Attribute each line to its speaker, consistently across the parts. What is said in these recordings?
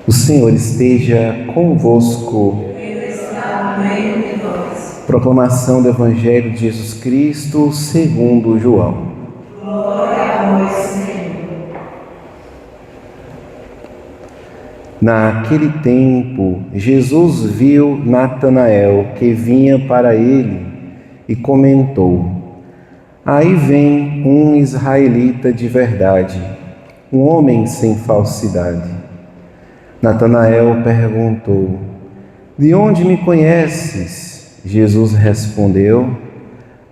Speaker 1: O Senhor esteja convosco.
Speaker 2: Ele está no meio de nós.
Speaker 1: Proclamação do Evangelho de Jesus Cristo segundo João.
Speaker 2: Glória a vós, Senhor.
Speaker 1: Naquele tempo, Jesus viu Natanael que vinha para ele e comentou: Aí vem um israelita de verdade, um homem sem falsidade. Natanael perguntou: De onde me conheces? Jesus respondeu: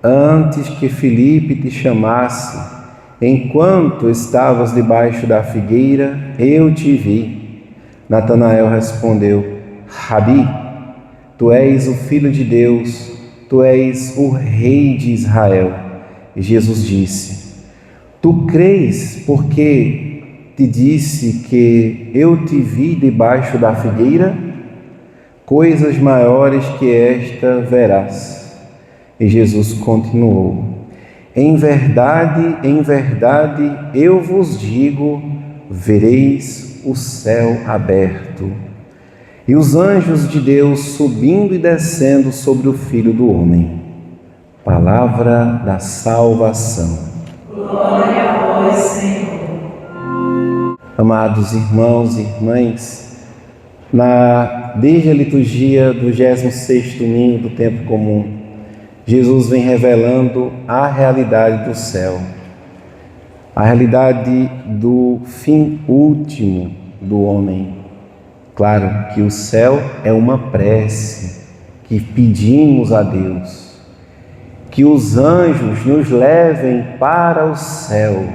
Speaker 1: Antes que Filipe te chamasse, enquanto estavas debaixo da figueira, eu te vi. Natanael respondeu: Rabi, tu és o Filho de Deus, tu és o Rei de Israel. E Jesus disse: Tu crês porque te disse que eu te vi debaixo da figueira? Coisas maiores que esta verás. E Jesus continuou: em verdade, eu vos digo, vereis o céu aberto e os anjos de Deus subindo e descendo sobre o Filho do Homem. Palavra da salvação.
Speaker 2: Glória a vós, Senhor.
Speaker 1: Amados irmãos e irmãs, desde a liturgia do 26º domingo do tempo comum, Jesus vem revelando a realidade do céu, a realidade do fim último do homem. Claro que o céu é uma prece que pedimos a Deus, que os anjos nos levem para o céu,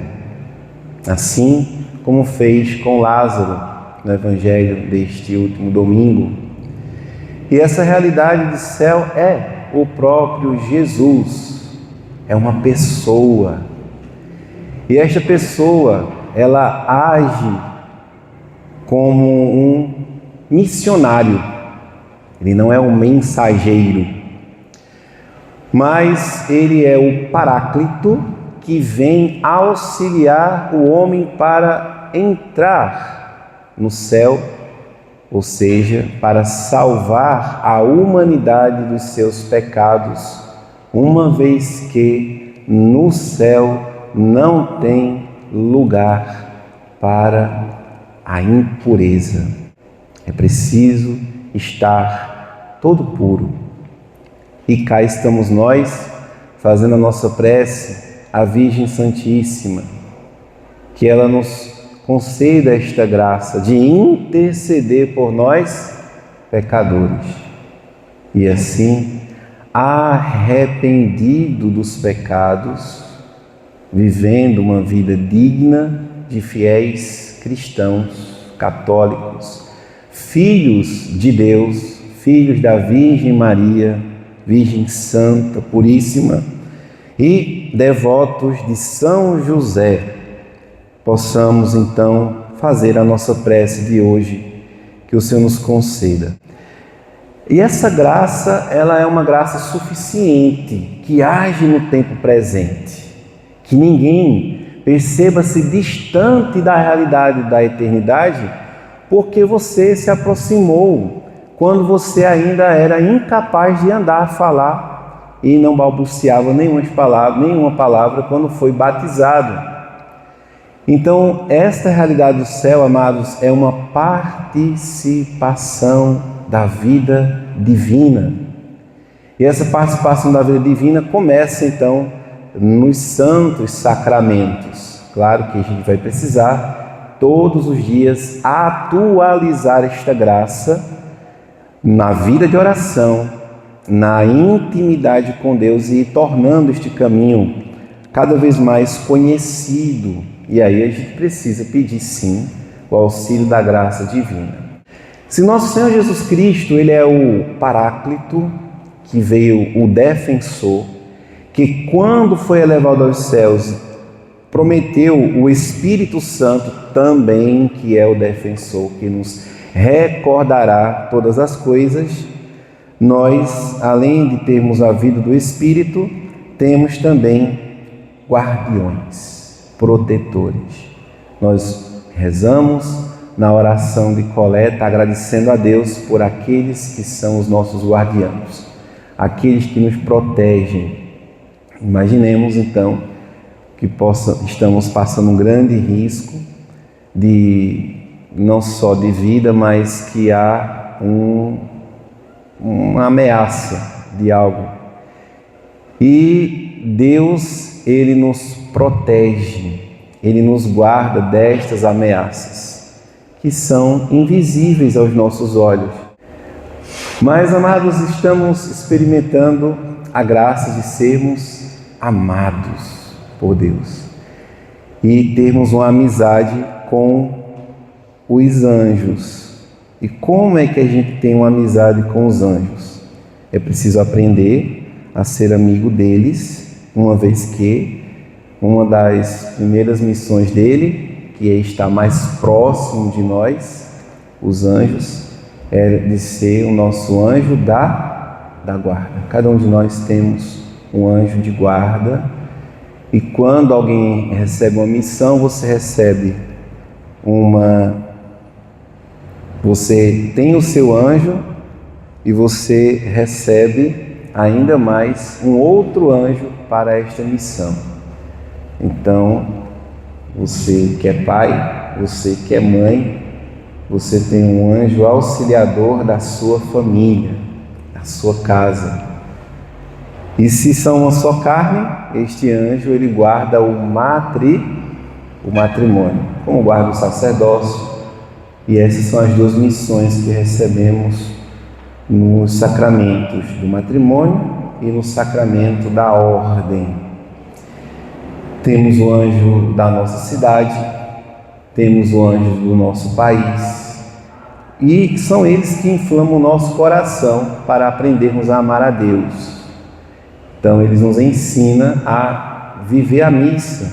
Speaker 1: assim como fez com Lázaro no Evangelho deste último domingo. E essa realidade do céu é o próprio Jesus, é uma pessoa. E esta pessoa, ela age como um missionário. Ele não é um mensageiro, mas ele é o Paráclito que vem auxiliar o homem para entrar no céu, ou seja, para salvar a humanidade dos seus pecados, uma vez que no céu não tem lugar para a impureza. É preciso estar todo puro. E cá estamos nós, fazendo a nossa prece à Virgem Santíssima, que ela nos conceda esta graça de interceder por nós, pecadores. E assim, arrependido dos pecados, vivendo uma vida digna de fiéis cristãos, católicos, filhos de Deus, filhos da Virgem Maria, Virgem Santa, Puríssima, e devotos de São José, possamos então fazer a nossa prece de hoje, que o Senhor nos conceda. E essa graça, ela é uma graça suficiente, que age no tempo presente, que ninguém perceba-se distante da realidade da eternidade, porque você se aproximou quando você ainda era incapaz de andar, falar e não balbuciava nenhuma palavra quando foi batizado. Então, esta realidade do céu, amados, é uma participação da vida divina. E essa participação da vida divina começa, então, nos santos sacramentos. Claro que a gente vai precisar, todos os dias, atualizar esta graça na vida de oração, na intimidade com Deus e tornando este caminho cada vez mais conhecido. E aí a gente precisa pedir, sim, o auxílio da graça divina. Se nosso Senhor Jesus Cristo, Ele é o Paráclito, que veio o defensor, que quando foi elevado aos céus, prometeu o Espírito Santo também, que é o defensor, que nos recordará todas as coisas, nós, além de termos a vida do Espírito, temos também guardiões, protetores. Nós rezamos na oração de coleta, agradecendo a Deus por aqueles que são os nossos guardiãos, aqueles que nos protegem. Imaginemos então que estamos passando um grande risco não só de vida, mas que há uma ameaça de algo. E Deus, Ele nos protege, Ele nos guarda destas ameaças, que são invisíveis aos nossos olhos. Mas, amados, estamos experimentando a graça de sermos amados por Deus e termos uma amizade com os anjos. E como é que a gente tem uma amizade com os anjos? É preciso aprender a ser amigo deles, uma vez que uma das primeiras missões dele, que é estar mais próximo de nós, os anjos, é de ser o nosso anjo da guarda. Cada um de nós temos um anjo de guarda, e quando alguém recebe uma missão, você tem o seu anjo e você recebe ainda mais um outro anjo para esta missão. Então, você que é pai, você que é mãe, você tem um anjo auxiliador da sua família, da sua casa. E se são uma só carne, este anjo ele guarda o matrimônio, como guarda o sacerdócio. E essas são as duas missões que recebemos nos sacramentos do matrimônio e no sacramento da ordem. Temos o anjo da nossa cidade, temos o anjo do nosso país, e são eles que inflamam o nosso coração para aprendermos a amar a Deus. Então, eles nos ensinam a viver a missa,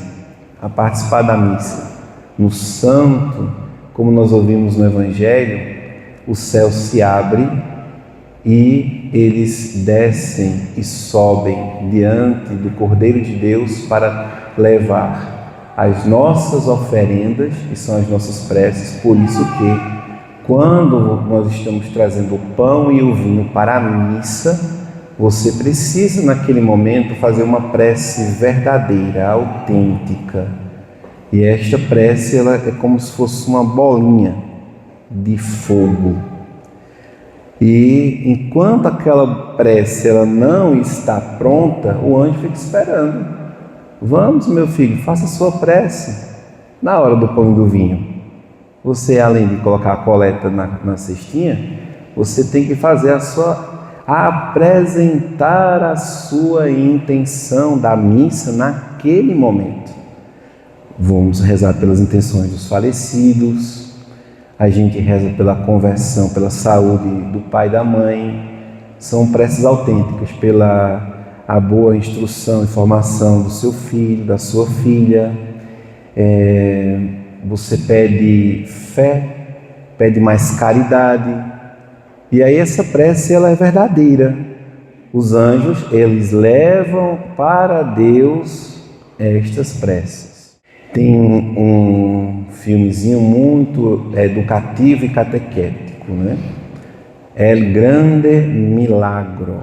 Speaker 1: a participar da missa. No santo, como nós ouvimos no Evangelho, o céu se abre e eles descem e sobem diante do Cordeiro de Deus para levar as nossas oferendas, que são as nossas preces. Por isso que, quando nós estamos trazendo o pão e o vinho para a missa, você precisa, naquele momento, fazer uma prece verdadeira, autêntica. E esta prece ela é como se fosse uma bolinha de fogo. E enquanto aquela prece ela não está pronta, o anjo fica esperando. Vamos, meu filho, faça a sua prece. Na hora do pão e do vinho, você, além de colocar a coleta na cestinha, você tem que fazer apresentar a sua intenção da missa naquele momento. Vamos rezar pelas intenções dos falecidos, a gente reza pela conversão, pela saúde do pai e da mãe. São preces autênticas, pela a boa instrução e formação do seu filho, da sua filha. Você pede fé, pede mais caridade. E aí essa prece ela é verdadeira. Os anjos, eles levam para Deus estas preces. Tem um filmezinho muito educativo e catequético, né? El Grande Milagro,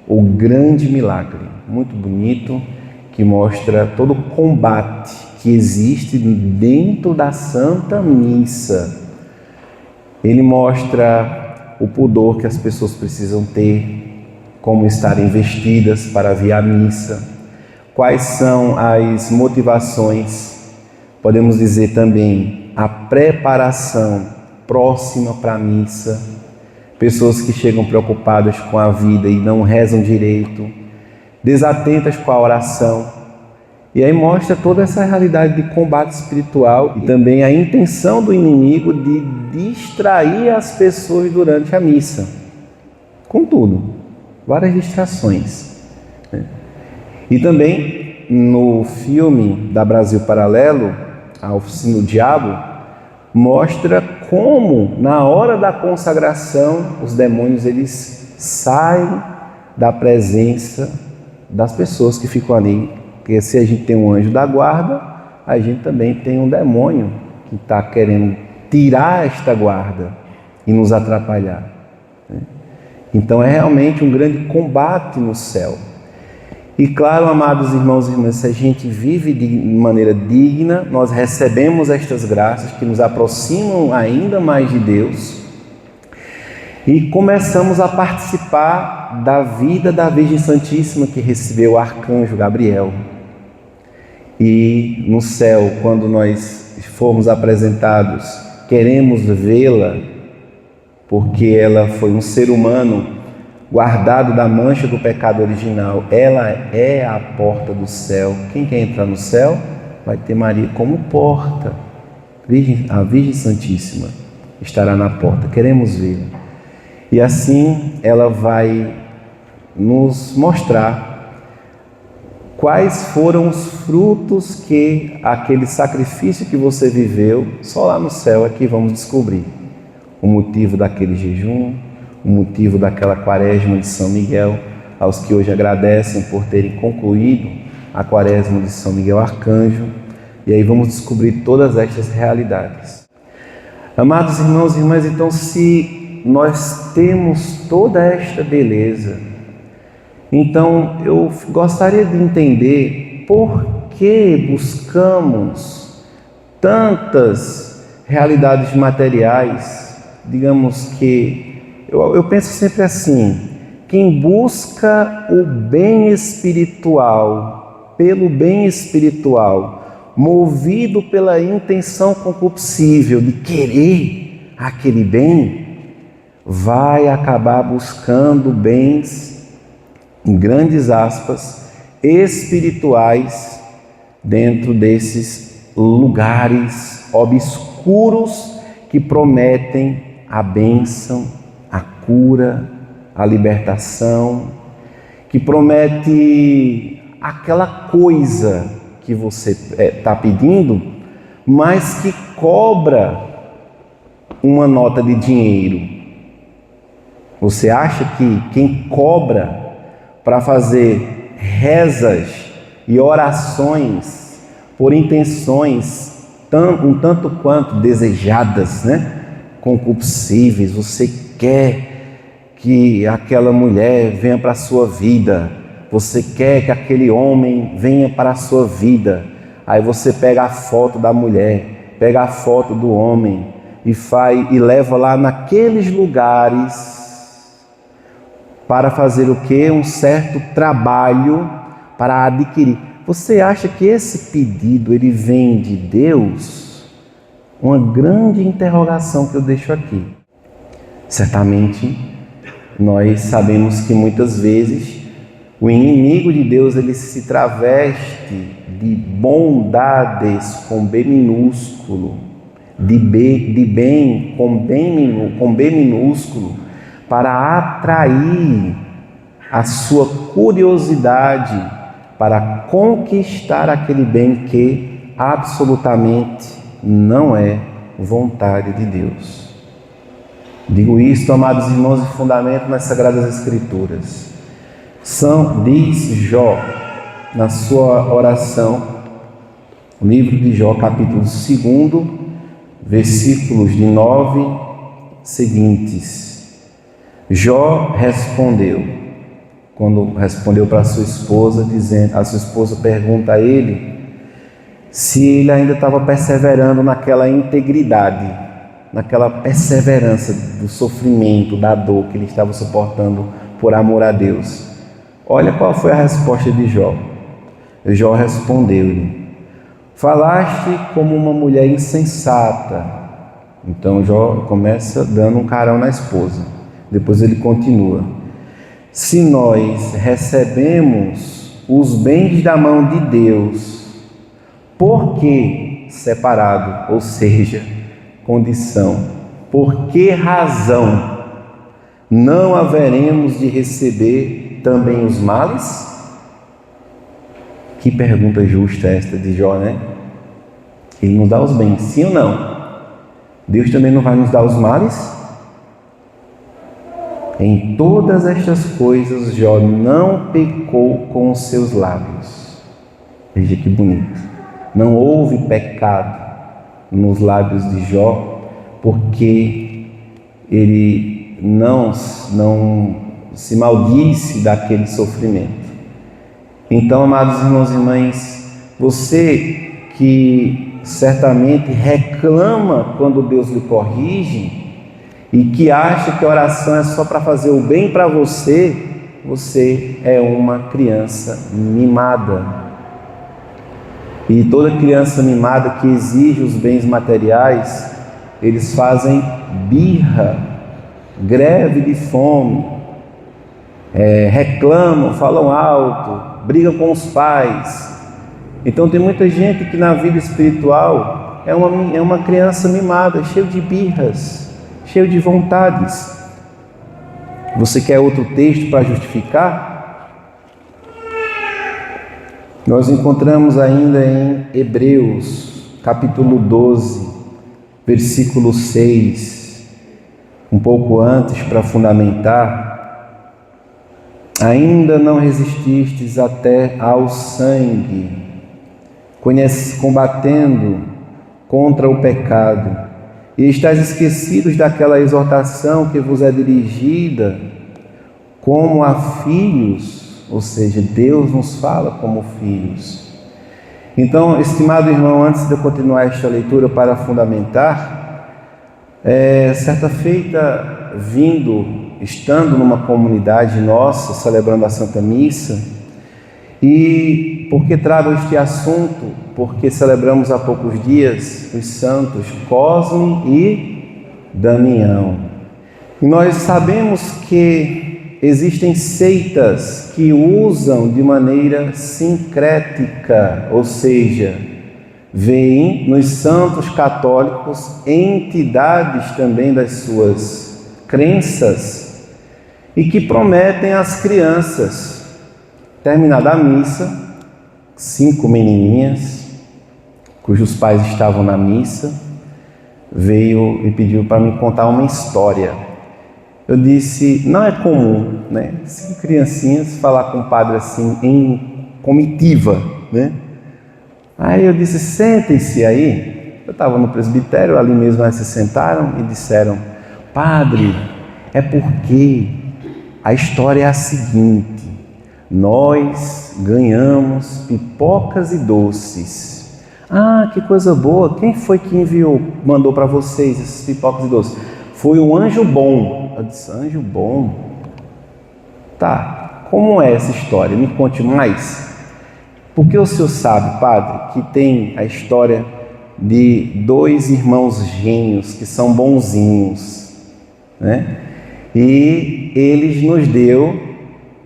Speaker 1: o Grande Milagre, muito bonito, que mostra todo o combate que existe dentro da Santa Missa. Ele mostra o pudor que as pessoas precisam ter, como estarem vestidas para vir à missa, quais são as motivações. Podemos dizer também a preparação próxima para a missa, pessoas que chegam preocupadas com a vida e não rezam direito, desatentas com a oração. E aí mostra toda essa realidade de combate espiritual e também a intenção do inimigo de distrair as pessoas durante a missa. Contudo, várias distrações, né? E também no filme da Brasil Paralelo, A Oficina do Diabo, mostra como na hora da consagração os demônios eles saem da presença das pessoas que ficam ali. Porque se a gente tem um anjo da guarda, a gente também tem um demônio que está querendo tirar esta guarda e nos atrapalhar. Então é realmente um grande combate no céu. E claro, amados irmãos e irmãs, se a gente vive de maneira digna, nós recebemos estas graças que nos aproximam ainda mais de Deus e começamos a participar da vida da Virgem Santíssima que recebeu o arcanjo Gabriel. E no céu, quando nós formos apresentados, queremos vê-la, porque ela foi um ser humano guardado da mancha do pecado original. Ela é a porta do céu. Quem quer entrar no céu vai ter Maria como porta. A Virgem Santíssima estará na porta. Queremos vê-la. E assim ela vai nos mostrar quais foram os frutos que aquele sacrifício que você viveu, só lá no céu é que vamos descobrir o motivo daquele jejum, o motivo daquela quaresma de São Miguel, aos que hoje agradecem por terem concluído a quaresma de São Miguel Arcanjo, e aí vamos descobrir todas estas realidades. Amados irmãos e irmãs, então se nós temos toda esta beleza, então eu gostaria de entender por que buscamos tantas realidades materiais. Digamos que eu penso sempre assim: quem busca o bem espiritual, pelo bem espiritual, movido pela intenção concupiscível de querer aquele bem, vai acabar buscando bens, em grandes aspas, espirituais, dentro desses lugares obscuros que prometem a bênção, a cura, a libertação, que promete aquela coisa que você está pedindo, mas que cobra uma nota de dinheiro. Você acha que quem cobra para fazer rezas e orações por intenções um tanto quanto desejadas, concupiscíveis, você quer que aquela mulher venha para a sua vida, você quer que aquele homem venha para a sua vida, aí você pega a foto da mulher, pega a foto do homem e leva lá naqueles lugares para fazer o quê? Um certo trabalho para adquirir. Você acha que esse pedido ele vem de Deus? Uma grande interrogação que eu deixo aqui. Certamente nós sabemos que muitas vezes o inimigo de Deus ele se traveste de bondades com B minúsculo, de bem com B minúsculo, para atrair a sua curiosidade para conquistar aquele bem que absolutamente não é vontade de Deus. Digo isto, amados irmãos, de fundamento nas Sagradas Escrituras. Diz Jó, na sua oração, o livro de Jó, capítulo 2, versículos de 9 seguintes. Jó respondeu, quando respondeu para sua esposa, dizendo, a sua esposa pergunta a ele se ele ainda estava perseverando naquela integridade, naquela perseverança do sofrimento, da dor que ele estava suportando por amor a Deus. Olha qual foi a resposta de Jó. Jó respondeu-lhe: falaste como uma mulher insensata. Então Jó começa dando um carão na esposa. Depois ele continua: se nós recebemos os bens da mão de Deus, por que separado? Ou seja, condição, por que razão não haveremos de receber também os males? Que pergunta justa esta de Jó, Ele nos dá os bens, sim ou não? Deus também não vai nos dar os males? Em todas estas coisas, Jó não pecou com os seus lábios. Veja que bonito. Não houve pecado nos lábios de Jó, porque ele não se maldisse daquele sofrimento. Então, amados irmãos e irmãs, você que certamente reclama quando Deus lhe corrige e que acha que a oração é só para fazer o bem para você, você é uma criança mimada. E toda criança mimada que exige os bens materiais, eles fazem birra, greve de fome, reclamam, falam alto, brigam com os pais. Então tem muita gente que na vida espiritual é uma criança mimada, cheio de birras, cheio de vontades. Você quer outro texto para justificar? Nós encontramos ainda em Hebreus, capítulo 12, versículo 6, um pouco antes para fundamentar: ainda não resististes até ao sangue, combatendo contra o pecado, e estáis esquecidos daquela exortação que vos é dirigida como a filhos, ou seja, Deus nos fala como filhos. Então, estimado irmão, antes de eu continuar esta leitura para fundamentar, certa feita, estando numa comunidade nossa, celebrando a Santa Missa, e por que trago este assunto? Porque celebramos há poucos dias os santos Cosme e Damião. E nós sabemos que existem seitas que usam de maneira sincrética, ou seja, veem nos santos católicos entidades também das suas crenças e que prometem às crianças, terminada a missa, 5 menininhas, cujos pais estavam na missa, veio e pediu para me contar uma história. Eu disse, não é comum, né? 5 criancinhas falar com o padre assim, em comitiva, né? Aí eu disse, sentem-se aí. Eu estava no presbitério, ali mesmo elas se sentaram e disseram, padre, é porque a história é a seguinte: nós ganhamos pipocas e doces. Ah, que coisa boa! Quem foi que mandou para vocês esses pipocas e doces? Foi um anjo bom. Eu disse, anjo bom? Tá, como é essa história? Me conte mais. Porque o senhor sabe, padre, que tem a história de 2 irmãos gêmeos que são bonzinhos, né? E eles nos deu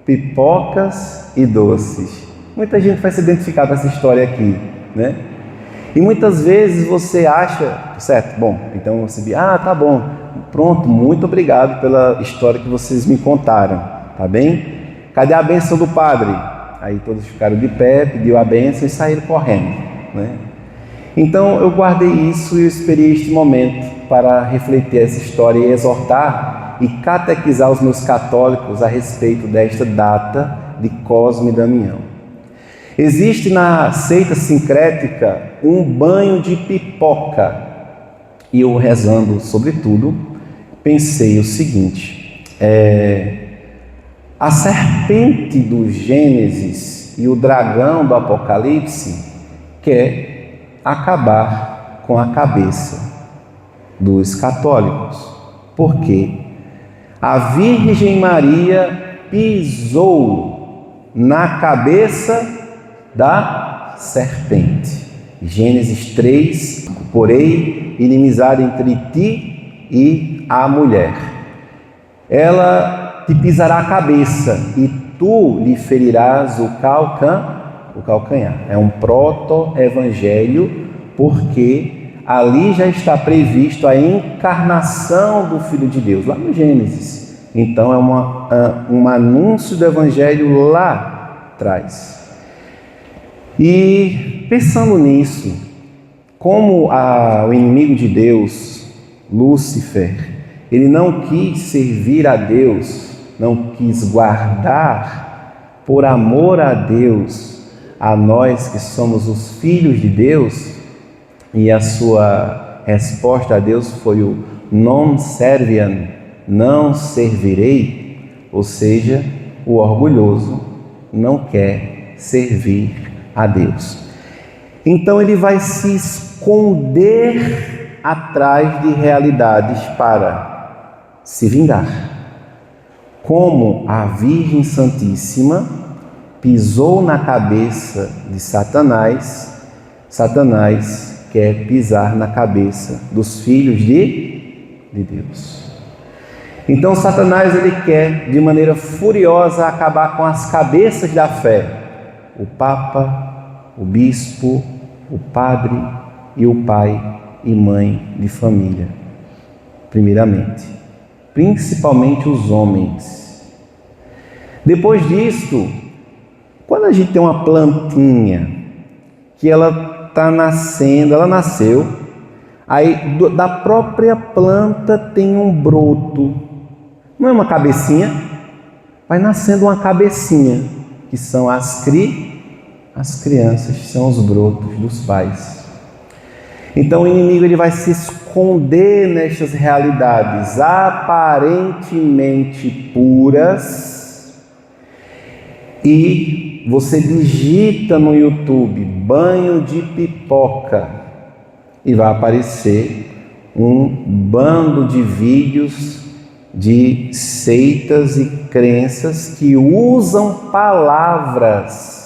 Speaker 1: pipocas e doces. Muita gente vai se identificar com essa história aqui, né? E muitas vezes você acha, certo, bom, então você diz, tá bom, pronto, muito obrigado pela história que vocês me contaram, tá bem? Cadê a bênção do padre? Aí todos ficaram de pé, pediu a bênção e saíram correndo, né? Então eu guardei isso e eu esperei este momento para refletir essa história e exortar e catequizar os meus católicos a respeito desta data de Cosme e Damião. Existe na seita sincrética um banho de pipoca. E eu, rezando sobre tudo, pensei o seguinte: a serpente do Gênesis e o dragão do Apocalipse quer acabar com a cabeça dos católicos. Por quê? A Virgem Maria pisou na cabeça da serpente. Gênesis 3, porém, inimizade entre ti e a mulher. Ela te pisará a cabeça e tu lhe ferirás o calcanhar. É um proto-evangelho, porque ali já está previsto a encarnação do Filho de Deus, lá no Gênesis. Então é um anúncio do evangelho lá atrás. E pensando nisso, como o inimigo de Deus, Lúcifer, ele não quis servir a Deus, não quis guardar por amor a Deus, a nós que somos os filhos de Deus, e a sua resposta a Deus foi o non serviam, não servirei, ou seja, o orgulhoso não quer servir a Deus. Então ele vai se esconder atrás de realidades para se vingar. Como a Virgem Santíssima pisou na cabeça de Satanás, Satanás quer pisar na cabeça dos filhos de Deus. Então Satanás ele quer de maneira furiosa acabar com as cabeças da fé. O Papa, o Bispo, o Padre e o pai e mãe de família. Primeiramente, principalmente os homens. Depois disto, quando a gente tem uma plantinha que ela está nascendo, ela nasceu, aí da própria planta tem um broto, não é uma cabecinha? Vai nascendo uma cabecinha, que são as crianças, são os brotos dos pais. Então o inimigo ele vai se esconder nestas realidades aparentemente puras, e você digita no YouTube banho de pipoca e vai aparecer um bando de vídeos de seitas e crenças que usam palavras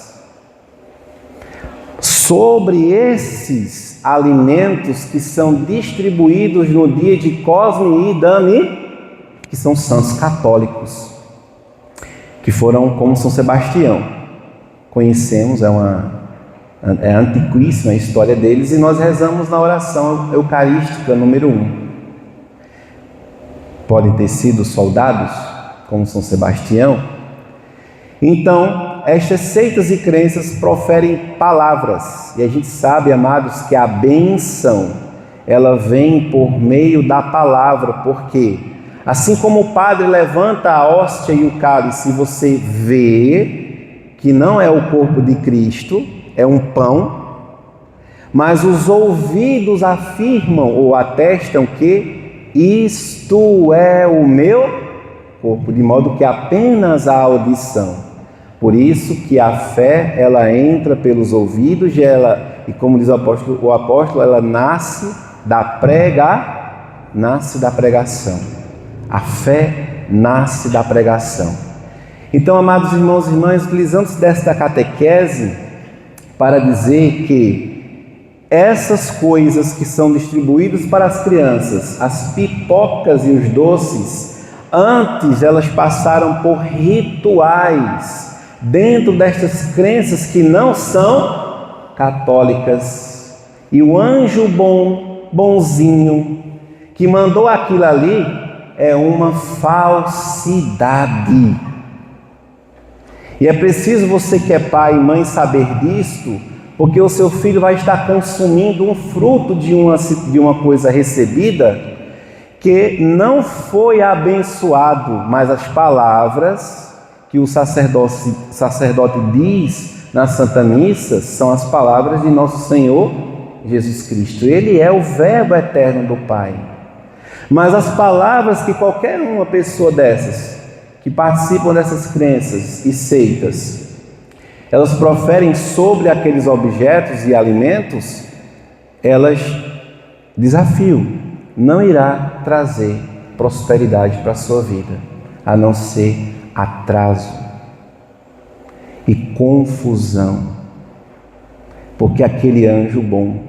Speaker 1: sobre esses alimentos que são distribuídos no dia de Cosme e Dami, que são santos católicos, que foram como São Sebastião. Conhecemos, é antiquíssima a história deles, e nós rezamos na oração eucarística número 1. Podem ter sido soldados, como São Sebastião. Então, estas seitas e crenças proferem palavras, e a gente sabe, amados, que a bênção, ela vem por meio da palavra, porque assim como o padre levanta a hóstia e o cálice, você vê que não é o corpo de Cristo, é um pão, mas os ouvidos afirmam ou atestam que isto é o meu corpo, de modo que apenas a audição. Por isso que a fé, ela entra pelos ouvidos e como diz o apóstolo, ela nasce da pregação. A fé nasce da pregação. Então, amados irmãos e irmãs, utilizando-se desta catequese para dizer que essas coisas que são distribuídas para as crianças, as pipocas e os doces, antes elas passaram por rituais dentro destas crenças que não são católicas. E o anjo bonzinho, que mandou aquilo ali, é uma falsidade. E é preciso você que é pai e mãe saber disto, porque o seu filho vai estar consumindo um fruto de uma coisa recebida que não foi abençoado, mas as palavras que o sacerdote diz na Santa Missa são as palavras de nosso Senhor Jesus Cristo. Ele é o Verbo eterno do Pai. Mas as palavras que qualquer uma pessoa dessas, que participam dessas crenças e seitas, elas proferem sobre aqueles objetos e alimentos, elas desafiam, não irá trazer prosperidade para a sua vida, a não ser atraso e confusão, porque aquele anjo bom,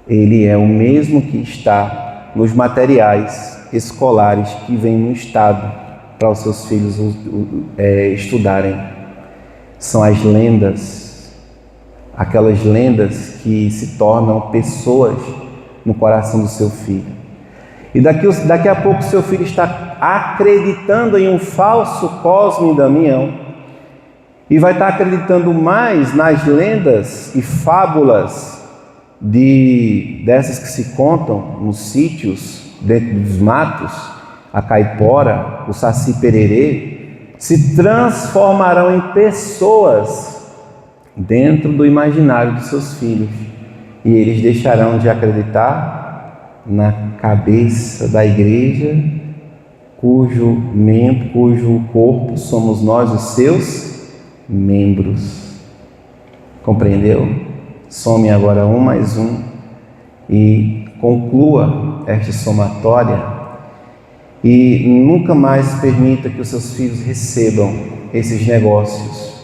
Speaker 1: ele é o mesmo que está nos materiais escolares que vem no Estado para os seus filhos estudarem. São as lendas, aquelas lendas que se tornam pessoas no coração do seu filho. E daqui a pouco seu filho está acreditando em um falso Cosme e Damião, e vai estar acreditando mais nas lendas e fábulas dessas que se contam nos sítios, dentro dos matos, a caipora, o saci pererê, se transformarão em pessoas dentro do imaginário dos seus filhos, e eles deixarão de acreditar na cabeça da igreja, cujo corpo somos nós, os seus membros. Compreendeu? Some agora 1 mais 1 e conclua esta somatória e nunca mais permita que os seus filhos recebam esses negócios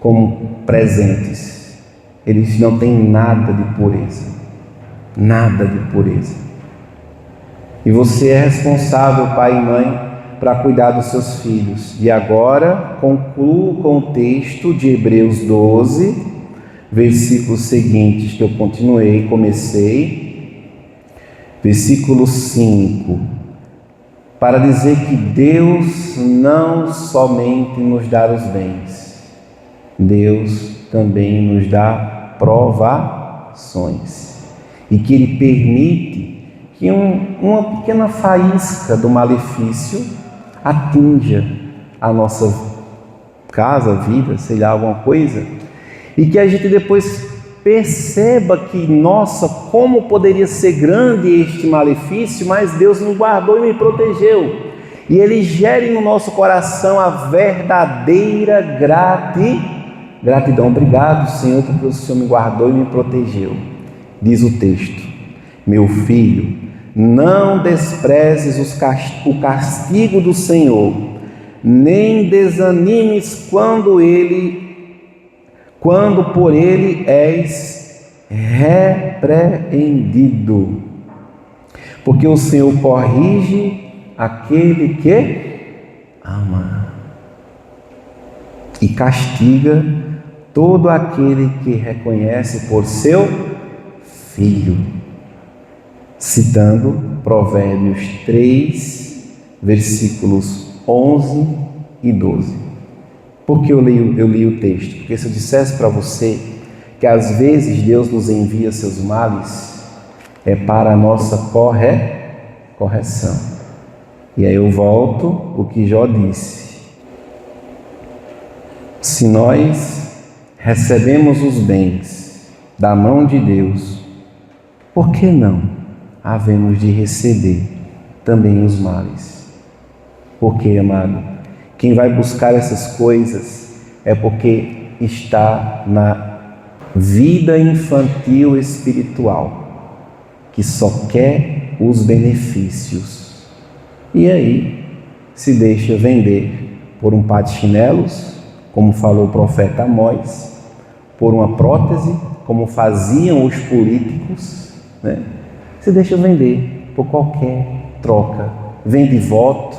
Speaker 1: como presentes. Eles não têm nada de pureza. Nada de pureza. E você é responsável, pai e mãe, para cuidar dos seus filhos. E agora, concluo com o texto de Hebreus 12, versículos seguintes que eu comecei. Versículo 5. Para dizer que Deus não somente nos dá os bens, Deus também nos dá provações. E que Ele permite que uma pequena faísca do malefício atinja a nossa casa, vida, sei lá, alguma coisa, e que a gente depois perceba que, nossa, como poderia ser grande este malefício, mas Deus me guardou e me protegeu. E Ele gere no nosso coração a verdadeira gratidão. Obrigado, Senhor, porque o Senhor me guardou e me protegeu. Diz o texto: meu filho, não desprezes o castigo do Senhor, nem desanimes quando por Ele és repreendido. Porque o Senhor corrige aquele que ama e castiga todo aquele que reconhece por seu filho. Citando Provérbios 3, versículos 11 e 12. Por que eu li o texto? Porque se eu dissesse para você que às vezes Deus nos envia seus males, é para a nossa correção. E aí eu volto o que Jó disse. Se nós recebemos os bens da mão de Deus, por que não havemos de receber também os males? Porque, amado, quem vai buscar essas coisas é porque está na vida infantil espiritual, que só quer os benefícios. E aí se deixa vender por um par de chinelos, como falou o profeta Amós, por uma prótese, como faziam os políticos, né? Se deixa vender por qualquer troca. Vende voto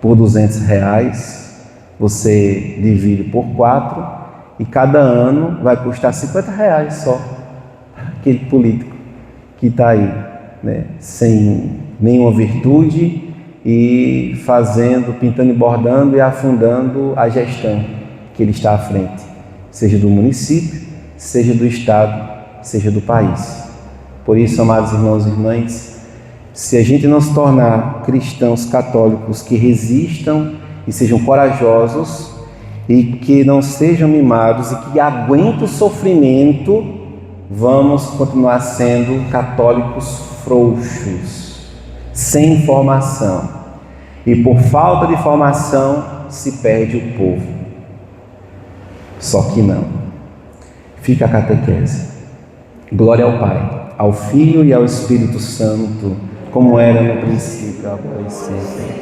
Speaker 1: por R$200, você divide por 4 e cada ano vai custar R$50 só. Aquele político que está aí, né, sem nenhuma virtude e pintando e bordando e afundando a gestão que ele está à frente, seja do município, seja do estado, seja do país. Por isso, amados irmãos e irmãs, se a gente não se tornar cristãos católicos que resistam e sejam corajosos e que não sejam mimados e que aguentem o sofrimento, vamos continuar sendo católicos frouxos, sem formação. E por falta de formação se perde o povo. Só que não. Fica a catequese. Glória ao Pai, ao Filho e ao Espírito Santo, como era no princípio, agora e sempre.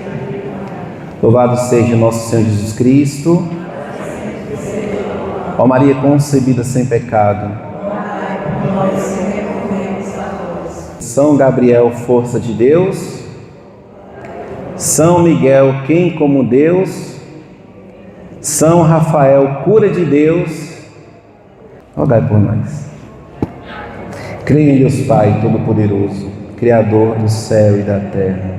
Speaker 1: Louvado seja nosso Senhor Jesus Cristo. Ó Maria concebida sem pecado. São Gabriel, força de Deus. São Miguel, quem como Deus. São Rafael, cura de Deus. Rogai por nós. Creio em Deus Pai Todo-Poderoso, Criador do céu e da terra,